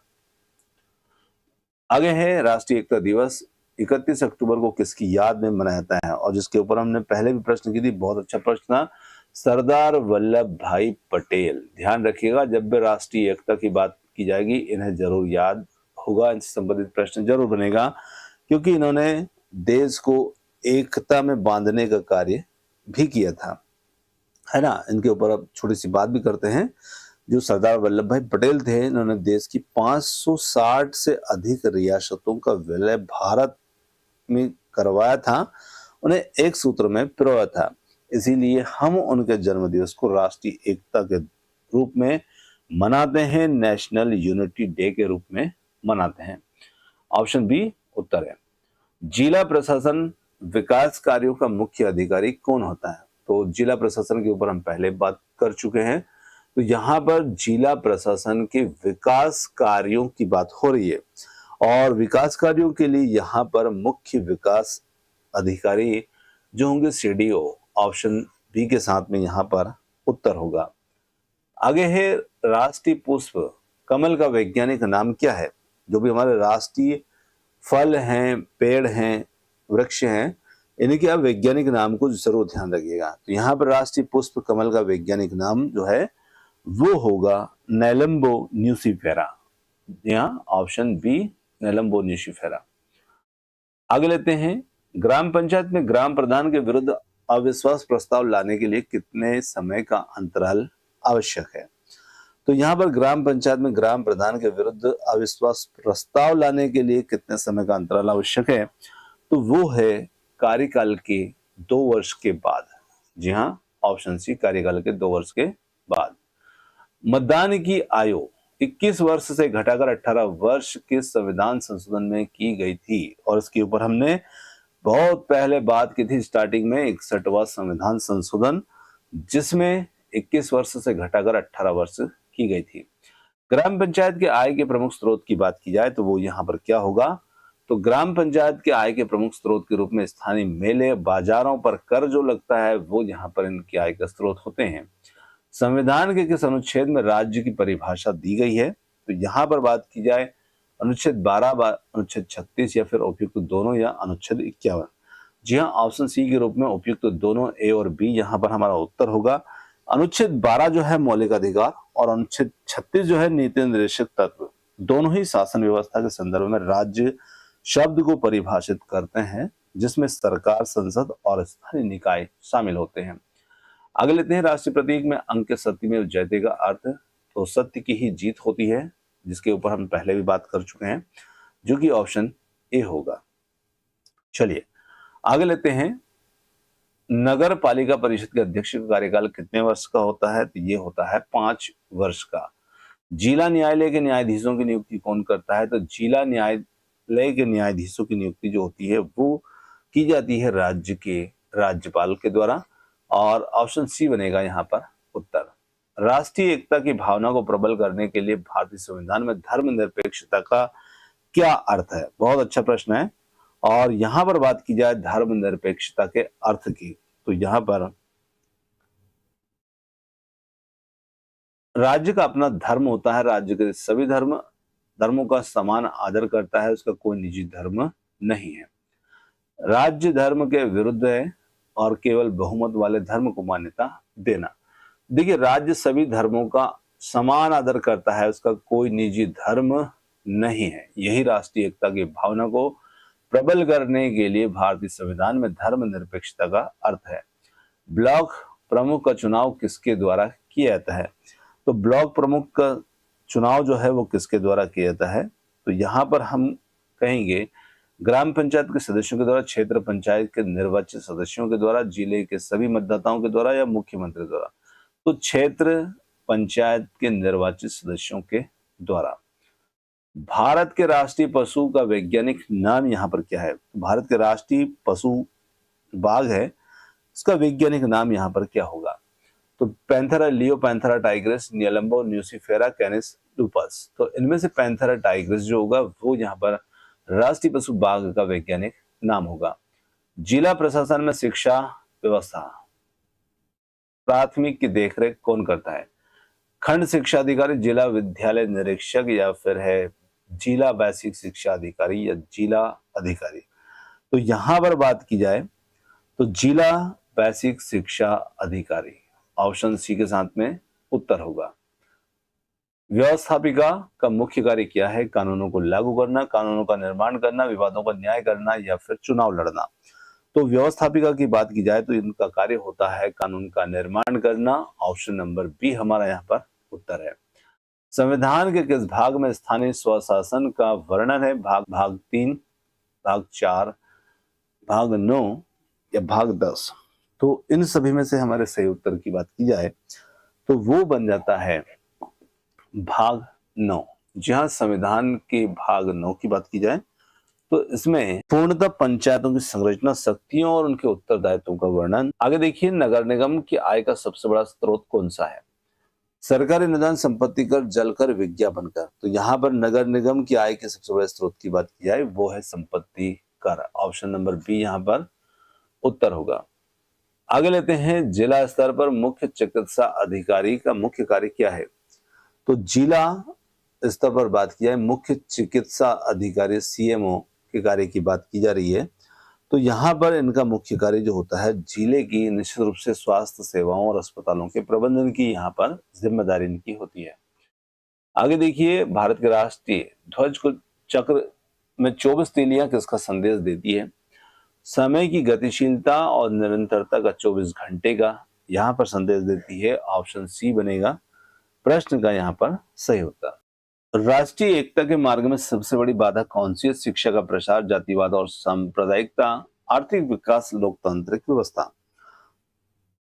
Speaker 1: आगे है राष्ट्रीय एकता दिवस 31 अक्टूबर को किसकी याद में मनाया जाता है? और जिसके ऊपर हमने पहले भी प्रश्न की थी, बहुत अच्छा प्रश्न था, सरदार वल्लभ भाई पटेल। ध्यान रखिएगा जब भी राष्ट्रीय एकता की बात की जाएगी इन्हें जरूर याद होगा, इनसे संबंधित प्रश्न जरूर बनेगा, क्योंकि इन्होंने देश को एकता में बांधने का कार्य भी किया था, है ना। इनके ऊपर अब छोटी सी बात भी करते हैं। जो सरदार वल्लभ भाई पटेल थे, इन्होंने देश की 560 से अधिक रियासतों का विलय भारत में करवाया था, उन्हें एक सूत्र में पिरोया था। इसीलिए हम उनके जन्म दिवस को राष्ट्रीय एकता के रूप में मनाते हैं, नेशनल यूनिटी डे के रूप में मनाते हैं। ऑप्शन बी उत्तर है। जिला प्रशासन विकास कार्यों का मुख्य अधिकारी कौन होता है? तो जिला प्रशासन के ऊपर हम पहले बात कर चुके हैं। तो यहाँ पर जिला प्रशासन के विकास कार्यों की बात हो रही है और विकास कार्यों के लिए यहाँ पर मुख्य विकास अधिकारी जो होंगे सीडीओ। ऑप्शन बी के साथ में यहाँ पर उत्तर होगा। आगे है राष्ट्रीय पुष्प कमल का वैज्ञानिक नाम क्या है? जो भी हमारे राष्ट्रीय फल हैं, पेड़ हैं, वृक्ष हैं, इनके आप वैज्ञानिक नाम को जरूर ध्यान रखिएगा। तो यहाँ पर राष्ट्रीय पुष्प कमल का वैज्ञानिक नाम जो है वो होगा नेलम्बो न्यूसीफेरा। यहाँ ऑप्शन बी नेलम्बो न्यूसीफेरा। आगे लेते हैं, ग्राम पंचायत में ग्राम प्रधान के विरुद्ध अविश्वास प्रस्ताव लाने के लिए कितने समय का अंतराल आवश्यक है? तो यहाँ पर ग्राम पंचायत में ग्राम प्रधान के विरुद्ध अविश्वास प्रस्ताव लाने के लिए कितने समय का अंतराल आवश्यक है? तो वो है कार्यकाल के 2 वर्ष के बाद। जी हाँ, ऑप्शन सी कार्यकाल के 2 वर्ष के बाद। मतदान की आयु 21 वर्ष से घटाकर 18 वर्ष के संविधान संशोधन में की गई थी और इसके ऊपर हमने बहुत पहले बात की थी स्टार्टिंग में, 61वां संविधान संशोधन, जिसमें 21 वर्ष से घटाकर 18 वर्ष की गई थी। ग्राम पंचायत के आय के प्रमुख स्रोत की बात की जाए तो वो यहाँ पर क्या होगा? तो ग्राम पंचायत के आय के प्रमुख स्रोत के रूप में स्थानीय मेले, बाजारों पर कर जो लगता है वो यहाँ पर इनकी आय का स्रोत होते हैं। संविधान के किस अनुच्छेद में राज्य की परिभाषा दी गई है? तो यहाँ पर बात की जाए अनुच्छेद 12, अनुच्छेद 36 या फिर उपयुक्त दोनों या अनुच्छेद 51। जी हाँ, ऑप्शन सी के रूप में उपयुक्त दोनों ए और बी यहाँ पर हमारा उत्तर होगा। अनुच्छेद 12 जो है मौलिक अधिकार और अनुच्छेद 36 जो है नीति निर्देशक तत्व, दोनों ही शासन व्यवस्था के संदर्भ में राज्य शब्द को परिभाषित करते हैं, जिसमें सरकार, संसद और स्थानीय निकाय शामिल होते हैं। आगे लेते हैं, राष्ट्रीय प्रतीक में अंक सत्यमेव जयते का अर्थ तो सत्य की ही जीत होती है, जिसके ऊपर हम पहले भी बात कर चुके हैं, जो कि ऑप्शन ए होगा। चलिए आगे लेते हैं, नगर पालिका परिषद के अध्यक्ष का कार्यकाल कितने वर्ष का होता है? तो ये होता है 5 वर्ष का। जिला न्यायालय के न्यायाधीशों की नियुक्ति कौन करता है? तो जिला न्यायालय के न्यायाधीशों की नियुक्ति जो होती है वो की जाती है राज्य के राज्यपाल के द्वारा और ऑप्शन सी बनेगा यहाँ पर उत्तर। राष्ट्रीय एकता की भावना को प्रबल करने के लिए भारतीय संविधान में धर्मनिरपेक्षता का क्या अर्थ है? बहुत अच्छा प्रश्न है। और यहां पर बात की जाए धर्मनिरपेक्षता के अर्थ की, तो यहां पर राज्य का अपना धर्म होता है, राज्य के सभी धर्मों का समान आदर करता है, उसका कोई निजी धर्म नहीं है। राज्य धर्म के विरुद्ध है और केवल बहुमत वाले धर्म को मान्यता देना। देखिए, राज्य सभी धर्मों का समान आदर करता है, उसका कोई निजी धर्म नहीं है। यही राष्ट्रीय एकता की भावना को प्रबल करने के लिए भारतीय संविधान में धर्मनिरपेक्षता का अर्थ है। ब्लॉक प्रमुख का चुनाव किसके द्वारा किया जाता है? तो ब्लॉक प्रमुख का चुनाव जो है वो किसके द्वारा किया जाता है? तो यहाँ पर हम कहेंगे ग्राम पंचायत के सदस्यों के द्वारा, क्षेत्र पंचायत के निर्वाचित सदस्यों के द्वारा, जिले के सभी मतदाताओं के द्वारा या मुख्यमंत्री द्वारा। तो क्षेत्र पंचायत के निर्वाचित सदस्यों के द्वारा। भारत के राष्ट्रीय पशु का वैज्ञानिक नाम यहाँ पर क्या है? भारत के राष्ट्रीय पशु बाघ है, इसका वैज्ञानिक नाम यहाँ पर क्या होगा? तो पैंथेरा, लियो पैंथेरा टाइग्रिस, नियलंबो, न्यूसिफेरा कैनिस लूपस। तो इनमें से पैंथेरा टाइग्रिस जो होगा वो यहाँ पर राष्ट्रीय पशु बाघ का वैज्ञानिक नाम होगा। जिला प्रशासन में शिक्षा व्यवस्था, प्राथमिक की देखरेख कौन करता है? खंड शिक्षा अधिकारी, जिला विद्यालय निरीक्षक, या फिर है जिला बेसिक शिक्षा अधिकारी या जिला अधिकारी। तो यहां पर बात की जाए तो जिला बेसिक शिक्षा अधिकारी, ऑप्शन सी के साथ में उत्तर होगा। व्यवस्थापिका का मुख्य कार्य क्या है? कानूनों को लागू करना, कानूनों का निर्माण करना, विवादों का न्याय करना, या फिर चुनाव लड़ना। तो व्यवस्थापिका की बात की जाए तो इनका कार्य होता है कानून का निर्माण करना। ऑप्शन नंबर बी हमारा यहाँ पर उत्तर है। संविधान के किस भाग में स्थानीय स्वशासन का वर्णन है? भाग 3, भाग 4, भाग 9 या भाग 10। तो इन सभी में से हमारे सही उत्तर की बात की जाए तो वो बन जाता है भाग 9। जहां संविधान के भाग 9 की बात की जाए तो इसमें पूर्णतः पंचायतों की संरचना, शक्तियों और उनके उत्तरदायित्वों का वर्णन। आगे देखिए, नगर निगम की आय का सबसे बड़ा स्रोत कौन सा है? सरकारी अनुदान, संपत्ति कर, जल कर, विज्ञापन कर। तो यहाँ पर नगर निगम की आय के सबसे बड़े स्रोत की बात की जाए वो है संपत्ति कर। ऑप्शन नंबर बी यहाँ पर उत्तर होगा। आगे लेते हैं, जिला स्तर पर मुख्य चिकित्सा अधिकारी का मुख्य कार्य क्या है? तो जिला स्तर पर बात की जाए मुख्य चिकित्सा अधिकारी सीएमओ के कार्य की बात की जा रही है। तो यहाँ पर इनका मुख्य कार्य जो होता है जिले की निश्चित रूप से स्वास्थ्य सेवाओं और अस्पतालों के प्रबंधन की यहाँ पर जिम्मेदारी इनकी होती है। आगे देखिए, भारत के राष्ट्रीय ध्वज को चक्र में 24 तीलियां किसका संदेश देती है? समय की गतिशीलता और निरंतरता का, 24 घंटे का यहाँ पर संदेश देती है। ऑप्शन सी बनेगा प्रश्न का यहाँ पर सही उत्तर। राष्ट्रीय एकता के मार्ग में सबसे बड़ी बाधा कौन सी है? शिक्षा का प्रसार, जातिवाद और सांप्रदायिकता, आर्थिक विकास, लोकतांत्रिक व्यवस्था।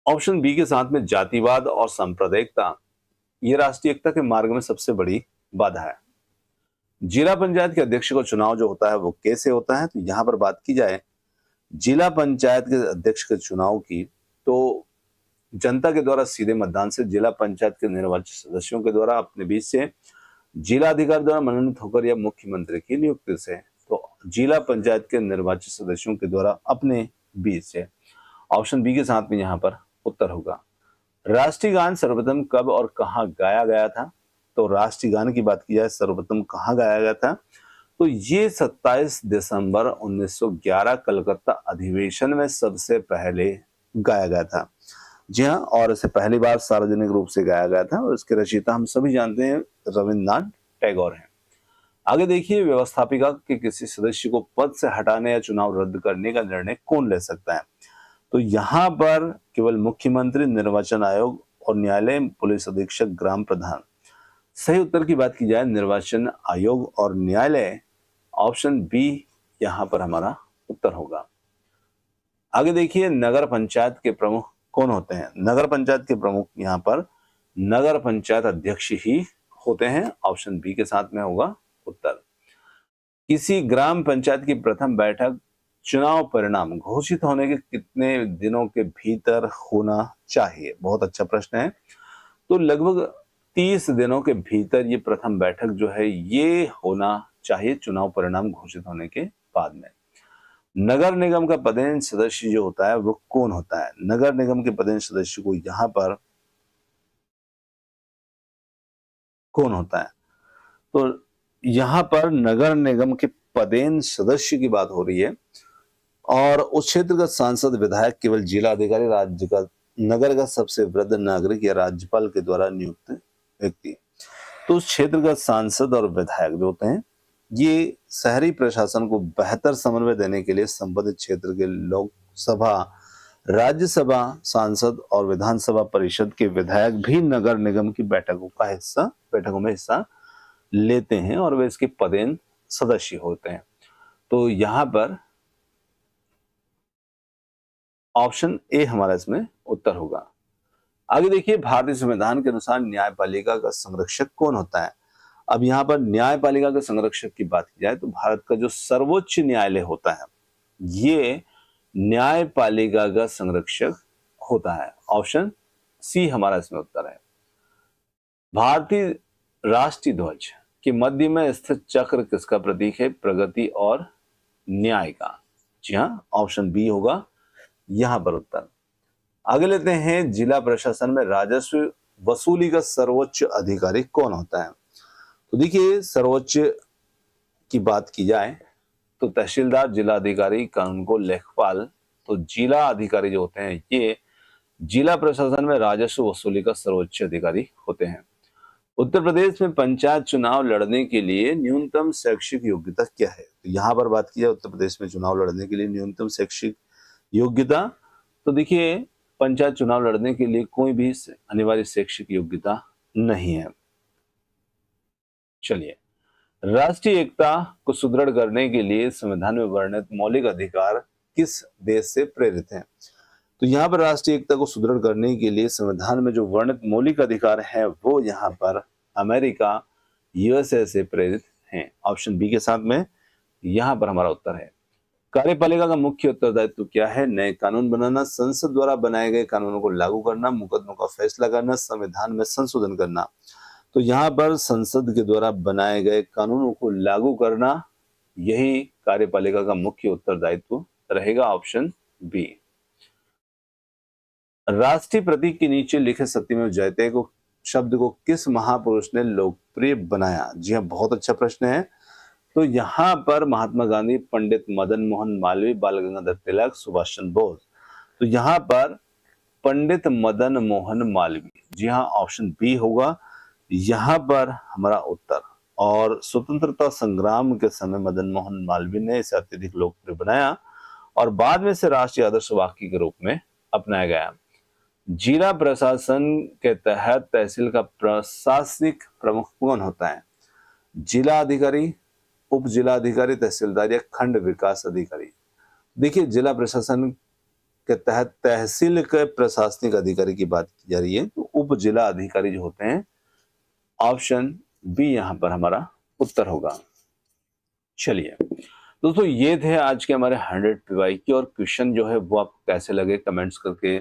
Speaker 1: ऑप्शन बी के साथ में जातिवाद और सांप्रदायिकता, ये राष्ट्रीय एकता के मार्ग में सबसे बड़ी बाधा है। जिला पंचायत के अध्यक्ष का चुनाव जो होता है वो कैसे होता है? तो यहाँ पर बात की जाए जिला पंचायत के अध्यक्ष के चुनाव की, तो जनता के द्वारा सीधे मतदान से, जिला पंचायत के निर्वाचित सदस्यों के द्वारा अपने बीच से, जिला अधिकारी द्वारा मनोनीत होकर या मुख्यमंत्री की नियुक्ति से। तो जिला पंचायत के निर्वाचित सदस्यों के द्वारा अपने बीच से। ऑप्शन बी के साथ में यहाँ पर उत्तर होगा। राष्ट्रीय गान सर्वप्रथम कब और कहाँ गाया गया था? तो राष्ट्रीय गान की बात की जाए सर्वप्रथम कहाँ गाया गया था? तो ये 27 दिसंबर 1911 कलकत्ता अधिवेशन में सबसे पहले गाया गया था। जी हाँ, और इसे पहली बार सार्वजनिक रूप से गाया गया था और इसके रचयिता हम सभी जानते हैं रविन्द्रनाथ टैगोर हैं। आगे देखिए, व्यवस्थापिका के किसी सदस्य को पद से हटाने या चुनाव रद्द करने का निर्णय कौन ले सकता है? तो यहाँ पर केवल मुख्यमंत्री, निर्वाचन आयोग और न्यायालय, पुलिस अधीक्षक, ग्राम प्रधान। सही उत्तर की बात की जाए निर्वाचन आयोग और न्यायालय। ऑप्शन बी यहाँ पर हमारा उत्तर होगा। आगे देखिए, नगर पंचायत के प्रमुख कौन होते हैं? नगर पंचायत के प्रमुख यहाँ पर नगर पंचायत अध्यक्ष ही होते हैं। ऑप्शन बी के साथ में होगा उत्तर। किसी ग्राम पंचायत की प्रथम बैठक चुनाव परिणाम घोषित होने के कितने दिनों के भीतर होना चाहिए? बहुत अच्छा प्रश्न है। तो लगभग 30 दिनों के भीतर ये प्रथम बैठक जो है ये होना चाहिए चुनाव परिणाम घोषित होने के बाद में। नगर निगम का पदेन सदस्य जो होता है वो कौन होता है? नगर निगम के पदेन सदस्य को यहां पर कौन होता है? तो यहां पर नगर निगम के पदेन सदस्य की बात हो रही है और उस क्षेत्र का सांसद, विधायक, केवल जिला अधिकारी, राज्य का, नगर का सबसे वृद्ध नागरिक या राज्यपाल के द्वारा नियुक्त व्यक्ति। तो उस क्षेत्र का सांसद और विधायक जो होते हैं ये शहरी प्रशासन को बेहतर समन्वय देने के लिए संबंधित क्षेत्र के लोकसभा, राज्यसभा सांसद और विधानसभा परिषद के विधायक भी नगर निगम की बैठकों में हिस्सा लेते हैं और वे इसके पदेन सदस्य होते हैं। तो यहां पर ऑप्शन ए हमारा इसमें उत्तर होगा। आगे देखिए, भारतीय संविधान के अनुसार न्यायपालिका का संरक्षक कौन होता है। अब यहाँ पर न्यायपालिका के संरक्षक की बात की जाए तो भारत का जो सर्वोच्च न्यायालय होता है, ये न्यायपालिका का संरक्षक होता है। ऑप्शन सी हमारा इसमें उत्तर है। भारतीय राष्ट्रीय ध्वज के मध्य में स्थित चक्र किसका प्रतीक है। प्रगति और न्याय का। जी हाँ, ऑप्शन बी होगा यहां पर उत्तर। आगे लेते हैं, जिला प्रशासन में राजस्व वसूली का सर्वोच्च अधिकारी कौन होता है। तो देखिए, सर्वोच्च की बात की जाए तो तहसीलदार, जिला अधिकारी, कानून को लेखपाल। तो जिला अधिकारी जो होते हैं ये जिला प्रशासन में राजस्व वसूली का सर्वोच्च अधिकारी होते हैं। उत्तर प्रदेश में पंचायत चुनाव लड़ने के लिए न्यूनतम शैक्षिक योग्यता क्या है। तो यहाँ पर बात की जाए उत्तर प्रदेश में चुनाव लड़ने के लिए न्यूनतम शैक्षिक योग्यता, तो देखिए पंचायत चुनाव लड़ने के लिए कोई भी अनिवार्य शैक्षिक योग्यता नहीं है। चलिए, राष्ट्रीय एकता को सुदृढ़ करने के लिए संविधान में वर्णित मौलिक अधिकार किस देश से प्रेरित हैं। तो यहाँ पर राष्ट्रीय एकता को सुदृढ़ करने के लिए संविधान में जो वर्णित मौलिक अधिकार है वो यहाँ पर अमेरिका, यूएसए से प्रेरित हैं। ऑप्शन बी के साथ में यहाँ पर हमारा उत्तर है। कार्यपालिका का मुख्य उत्तरदायित्व क्या है। नए कानून बनाना, संसद द्वारा बनाए गए कानूनों को लागू करना, मुकदमों का फैसला करना, संविधान में संशोधन करना। तो यहाँ पर संसद के द्वारा बनाए गए कानूनों को लागू करना, यही कार्यपालिका का मुख्य उत्तरदायित्व रहेगा। Option B. राष्ट्रीय प्रतीक के नीचे लिखे सत्यमेव जयते को शब्द को किस महापुरुष ने लोकप्रिय बनाया। जी हाँ, बहुत अच्छा प्रश्न है। तो यहाँ पर महात्मा गांधी, पंडित मदन मोहन मालवीय, बाल गंगाधर तिलक, सुभाष चंद्र बोस। तो यहाँ पर पंडित मदन मोहन मालवीय। जी हाँ, ऑप्शन बी होगा यहाँ पर हमारा उत्तर। और स्वतंत्रता संग्राम के समय मदन मोहन मालवीय ने इसे अत्यधिक लोकप्रिय बनाया और बाद में इसे राष्ट्रीय आदर्श वाक्य के रूप में अपनाया गया। जिला प्रशासन के तहत तहसील का प्रशासनिक प्रमुख कौन होता है। जिला अधिकारी, उप जिला अधिकारी, तहसीलदार या खंड विकास अधिकारी। देखिए, जिला प्रशासन के तहत तहसील के प्रशासनिक अधिकारी की बात की जा रही है, तो उप जिला अधिकारी जो होते हैं, ऑप्शन बी यहां पर हमारा उत्तर होगा। चलिए दोस्तों, ये थे आज के हमारे 100 PYQ और क्वेश्चन जो है वो आपको कैसे लगे कमेंट्स करके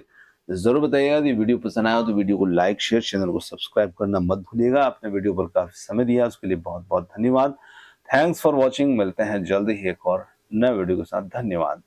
Speaker 1: जरूर बताइएगा। यदि वीडियो पसंद आया हो तो वीडियो को लाइक, शेयर, चैनल को सब्सक्राइब करना मत भूलिएगा। आपने वीडियो पर काफी समय दिया, उसके लिए बहुत बहुत धन्यवाद। Thanks for watching. मिलते हैं जल्दी ही एक और नए वीडियो के साथ। धन्यवाद।